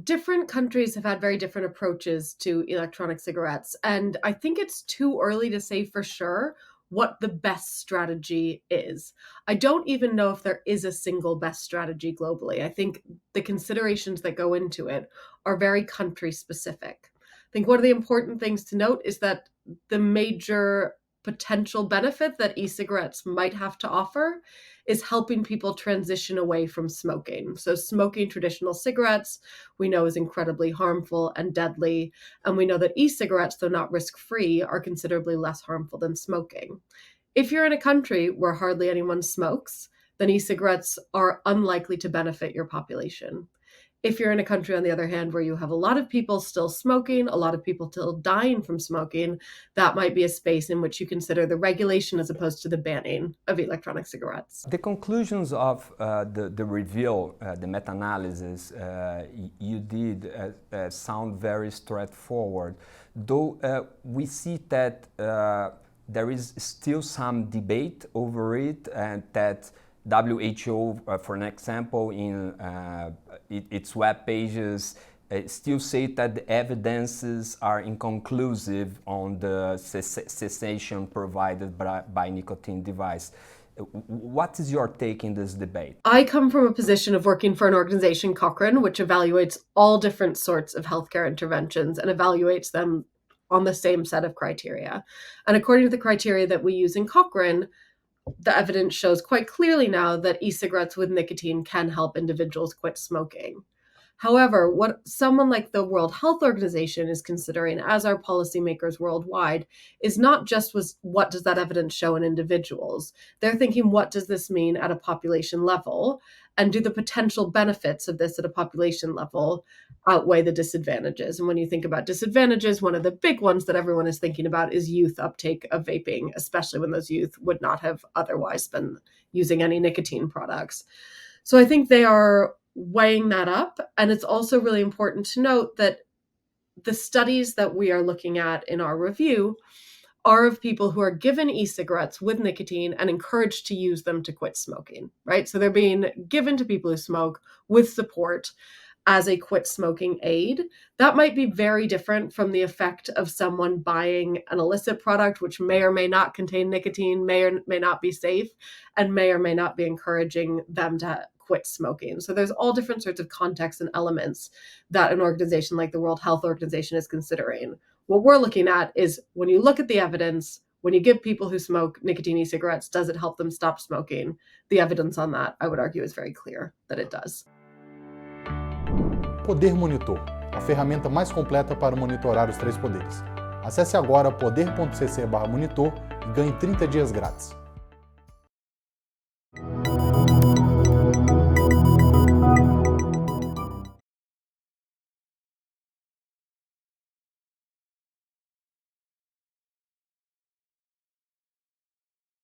Different countries have had very different approaches to electronic cigarettes, and I think it's too early to say for sure what the best strategy is. I don't even know if there is a single best strategy globally. I think the considerations that go into it are very country specific. I think one of the important things to note is that the major potential benefit that e-cigarettes might have to offer is helping people transition away from smoking. So smoking traditional cigarettes, we know, is incredibly harmful and deadly. And we know that e-cigarettes, though not risk-free, are considerably less harmful than smoking. If you're in a country where hardly anyone smokes, then e-cigarettes are unlikely to benefit your population. If you're in a country, on the other hand, where you have a lot of people still smoking, a lot of people still dying from smoking, that might be a space in which you consider the regulation as opposed to the banning of electronic cigarettes. The conclusions of the review, the meta-analysis you did sound very straightforward, though we see that there is still some debate over it, and that WHO, for an example, in its web pages, still say that the evidences are inconclusive on the cessation provided by nicotine device. What is your take in this debate? I come from a position of working for an organization, Cochrane, which evaluates all different sorts of healthcare interventions and evaluates them on the same set of criteria. And according to the criteria that we use in Cochrane, the evidence shows quite clearly now that e-cigarettes with nicotine can help individuals quit smoking. However, what someone like the World Health Organization is considering as our policymakers worldwide is not just what does that evidence show in individuals. They're thinking, what does this mean at a population level? And do the potential benefits of this at a population level outweigh the disadvantages? And when you think about disadvantages, one of the big ones that everyone is thinking about is youth uptake of vaping, especially when those youth would not have otherwise been using any nicotine products. So I think they are weighing that up. And it's also really important to note that the studies that we are looking at in our review are of people who are given e-cigarettes with nicotine and encouraged to use them to quit smoking, right? So they're being given to people who smoke with support as a quit smoking aid. That might be very different from the effect of someone buying an illicit product, which may or may not contain nicotine, may or may not be safe, and may or may not be encouraging them to quit smoking. So there's all different sorts of contexts and elements that an organization like the World Health Organization is considering. What we're looking at is, when you look at the evidence, when you give people who smoke nicotine e-cigarettes, does it help them stop smoking? The evidence on that, I would argue, is very clear that it does. Poder Monitor, a ferramenta mais completa para monitorar os 3 poderes. Acesse agora poder.cc/monitor e ganhe 30 dias grátis.